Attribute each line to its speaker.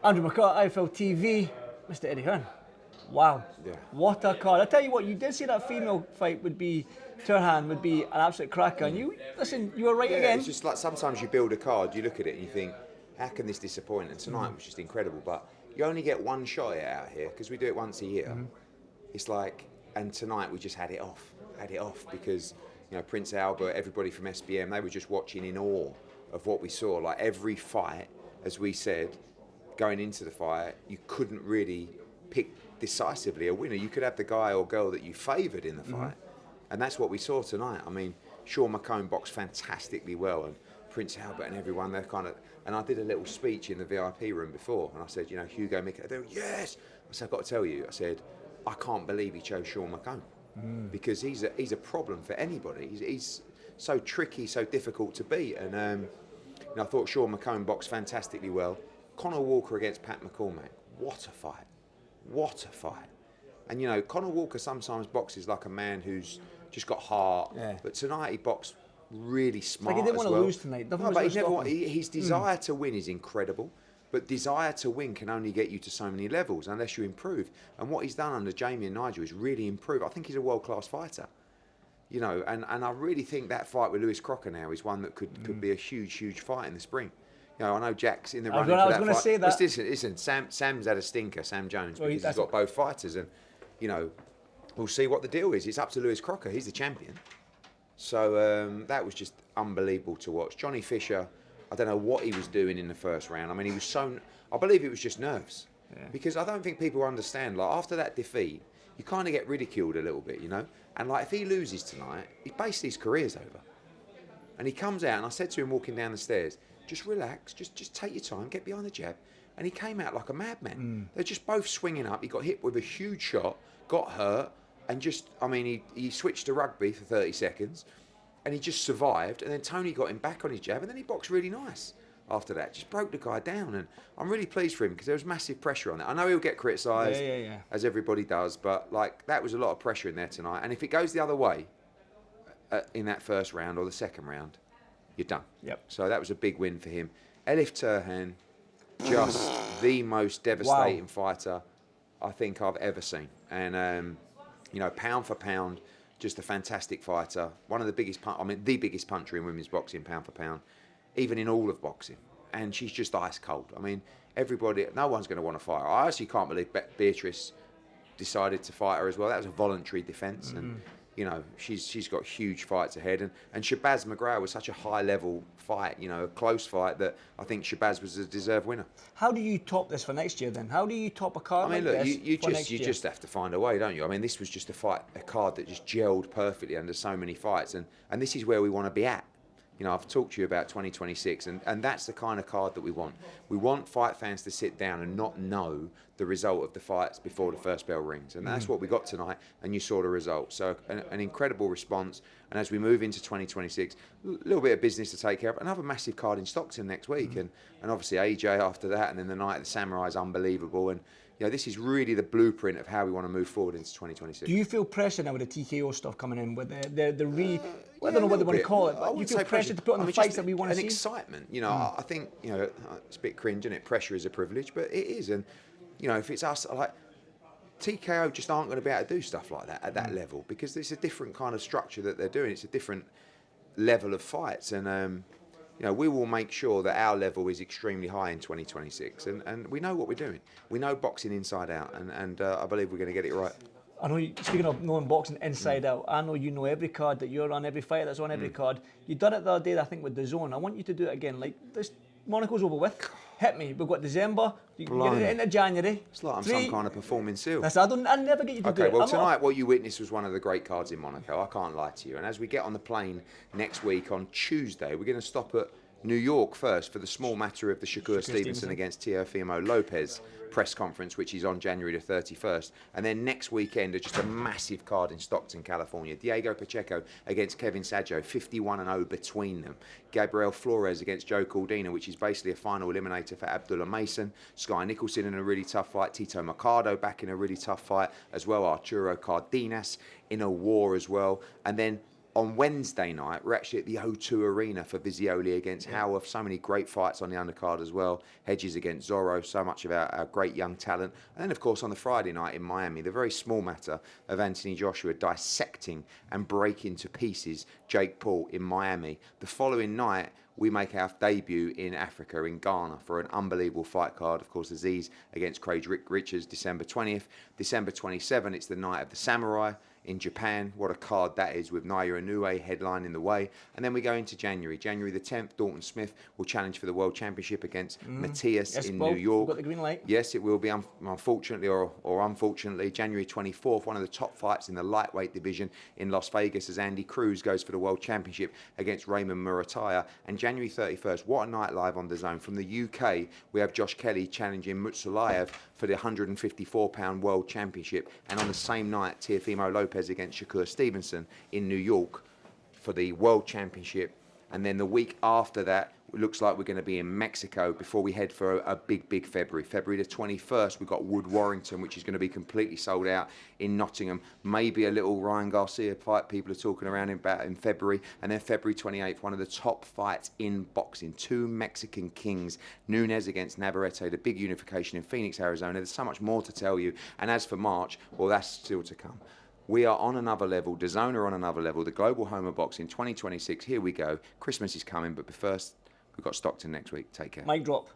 Speaker 1: Andrew McCart, IFLTV, Mr. Eddie Hearn. Wow.
Speaker 2: Yeah.
Speaker 1: What a card. I tell you what, you did say that female fight would be, Turhan would be an absolute cracker. And you, listen, you were right again.
Speaker 2: It's just like sometimes you build a card, you look at it and you think, how can this disappoint? And tonight was just incredible. But you only get one shot at it out here because we do it once a year. It's like, and tonight we just had it off because, you know, Prince Albert, everybody from SBM, they were just watching in awe of what we saw. Like every fight, as we said, going into the fight, you couldn't really pick decisively a winner. You could have the guy or girl that you favoured in the fight, and that's what we saw tonight. I mean, Sean McCone boxed fantastically well, and Prince Albert and everyone, they're kind of, and I did a little speech in the VIP room before, and I said, you know, Hugo McCone, they were, yes! I said, I've got to tell you, I said, I can't believe he chose Sean McCone, because he's a problem for anybody. He's so tricky, so difficult to beat, and you know, I thought Sean McCone boxed fantastically well. Conor Walker against Pat McCormack, what a fight. What a fight. And you know, Conor Walker sometimes boxes like a man who's just got heart, but tonight he boxed really smart.
Speaker 1: Like he didn't
Speaker 2: as
Speaker 1: want to
Speaker 2: well.
Speaker 1: lose tonight.
Speaker 2: No, but his desire to win is incredible, but desire to win can only get you to so many levels unless you improve. And what he's done under Jamie and Nigel is really improve. I think he's a world-class fighter. You know, and I really think that fight with Lewis Crocker now is one that could be a huge fight in the spring. You know, I know Jack's in the running for that fight. I was going to say that. Listen, Sam's had a stinker, Sam Jones, because he's got both fighters. And, you know, we'll see what the deal is. It's up to Lewis Crocker. He's the champion. So that was just unbelievable to watch. Johnny Fisher, I don't know what he was doing in the first round. I mean, he was so... I believe it was just nerves. Yeah. Because I don't think people understand, like, after that defeat, you kind of get ridiculed a little bit, you know? And, like, if he loses tonight, basically his career's over. And he comes out, and I said to him walking down the stairs, just relax, just take your time, get behind the jab. And he came out like a madman. They're just both swinging up. He got hit with a huge shot, got hurt, and just, I mean, he switched to rugby for 30 seconds, and he just survived. And then Tony got him back on his jab, and then he boxed really nice after that. Just broke the guy down, and I'm really pleased for him because there was massive pressure on that. I know he'll get criticised, as everybody does, but like that was a lot of pressure in there tonight. And if it goes the other way in that first round or the second round, you're done. Yep. So that was a big win for him. Elif Turhan, just the most devastating fighter I think I've ever seen. And, you know, pound for pound, just a fantastic fighter. One of the biggest, the biggest puncher in women's boxing, pound for pound, even in all of boxing. And she's just ice cold. I mean, everybody, no one's going to want to fight her. I actually can't believe Beatrice decided to fight her as well. That was a voluntary defence. And, you know, she's got huge fights ahead. And Shabazz McGrath was such a high-level fight, you know, a close fight that I think Shabazz was a deserved winner.
Speaker 1: How do you top this for next year then? How do you top a card like this for next year?
Speaker 2: You just have to find a way, don't you? I mean, this was just a card that just gelled perfectly under so many fights. And this is where we want to be at. You know, I've talked to you about 2026, and that's the kind of card that we want. We want fight fans to sit down and not know the result of the fights before the first bell rings. And that's what we got tonight, and you saw the result. So an incredible response. And as we move into 2026, a little bit of business to take care of. Another massive card in Stockton next week, and obviously AJ after that, and then the night of the Samurai is unbelievable. And you know, this is really the blueprint of how we want to move forward into 2026.
Speaker 1: Do you feel pressure now with the TKO stuff coming in, with I don't know what they want to call it, but you feel pressure to put on the fights that we want to see?
Speaker 2: An excitement, you know, I think, you know, it's a bit cringe, isn't it? Pressure is a privilege, but it is. And, you know, if it's us, like, TKO just aren't going to be able to do stuff like that at that level, because it's a different kind of structure that they're doing. It's a different level of fights. And, you know, we will make sure that our level is extremely high in 2026. And we know what we're doing. We know boxing inside out. And I believe we're going to get it right.
Speaker 1: I know, speaking of knowing boxing inside out, I know you know every card that you're on, every fight that's on every card. You done it the other day, I think, with the Zone. I want you to do it again. Like, this Monaco's over with. Hit me. We've got December. You can get it into January.
Speaker 2: It's like I'm some kind of performing seal.
Speaker 1: I never get you to do it.
Speaker 2: Okay, well, tonight what you witnessed was one of the great cards in Monaco. I can't lie to you. And as we get on the plane next week on Tuesday, we're going to stop at New York first for the small matter of the Shakur Stevenson against Teofimo Lopez press conference, which is on January the 31st. And then next weekend, just a massive card in Stockton, California. Diego Pacheco against Kevin Saggio, 51-0 between them. Gabriel Flores against Joe Caldina, which is basically a final eliminator for Abdullah Mason. Sky Nicholson in a really tough fight. Tito Mercado back in a really tough fight as well. Arturo Cardenas in a war as well. And then On Wednesday night, we're actually at the O2 Arena for Visioli against Howarth. So many great fights on the undercard as well. Hedges against Zorro, so much of our great young talent. And then, of course, on the Friday night in Miami, the very small matter of Anthony Joshua dissecting and breaking to pieces Jake Paul in Miami. The following night, we make our debut in Africa, in Ghana, for an unbelievable fight card. Of course, Aziz against Craig Richards, December 20th. December 27th, it's the night of the Samurai in Japan. What a card that is, with Naira Inoue headline in the way. And then we go into January. January the 10th, Dalton Smith will challenge for the World Championship against Matthias in New York.
Speaker 1: Got the green light.
Speaker 2: Yes, it will be, unfortunately or unfortunately. January 24th, one of the top fights in the lightweight division in Las Vegas, as Andy Cruz goes for the World Championship against Raymond Murataya. And January 31st, what a night live on DAZN. From the UK, we have Josh Kelly challenging Mutsulayev for the 154-pound World Championship. And on the same night, Teofimo Lopez against Shakur Stevenson in New York for the World Championship. And then the week after that, it looks like we're going to be in Mexico before we head for a big February. February the 21st, we've got Wood Warrington, which is going to be completely sold out in Nottingham. Maybe a little Ryan Garcia fight people are talking around about in February. And then February 28th, one of the top fights in boxing. Two Mexican kings, Nunes against Navarrete, the big unification in Phoenix, Arizona. There's so much more to tell you. And as for March, well, that's still to come. We are on another level. DAZN are on another level. The global home of boxing 2026. Here we go. Christmas is coming, but first, we've got Stockton next week. Take care.
Speaker 1: Mic drop.